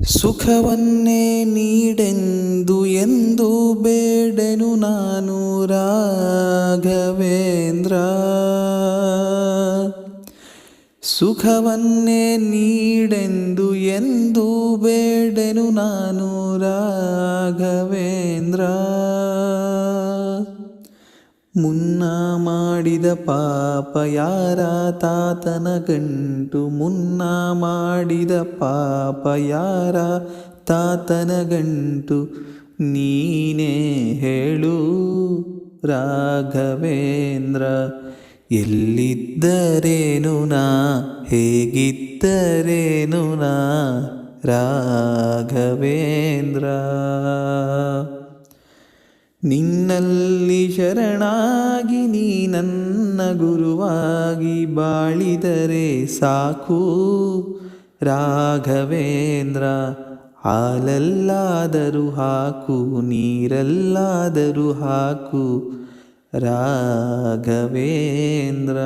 ಸುಖವನ್ನೇ ನೀಡೆಂದು ಎಂದು ಬೇಡೆನು ನಾನು ರಾಘವೇಂದ್ರ. ಸುಖವನ್ನೇ ನೀಡೆಂದು ಎಂದು ಬೇಡೆನು ನಾನು ರಾಘವೇಂದ್ರ. ಮುನ್ನ ಮಾಡಿದ ಪಾಪ ಯಾರ ತಾತನ ಗಂಟು, ಮುನ್ನ ಮಾಡಿದ ಪಾಪ ಯಾರ ತಾತನ ಗಂಟು, ನೀನೇ ಹೇಳು ರಾಘವೇಂದ್ರ. ಎಲ್ಲಿದ್ದರೇನು ನಾ, ಹೇಗಿದ್ದರೇನು ನಾ ರಾಘವೇಂದ್ರ. ನಿನ್ನಲ್ಲಿ ಶರಣಾಗಿ ನೀ ನನ್ನ ಗುರುವಾಗಿ ಬಾಳಿದರೆ ಸಾಕು ರಾಘವೇಂದ್ರ. ಹಾಲಲ್ಲಾದರೂ ಹಾಕು, ನೀರಲ್ಲಾದರೂ ಹಾಕು ರಾಘವೇಂದ್ರ.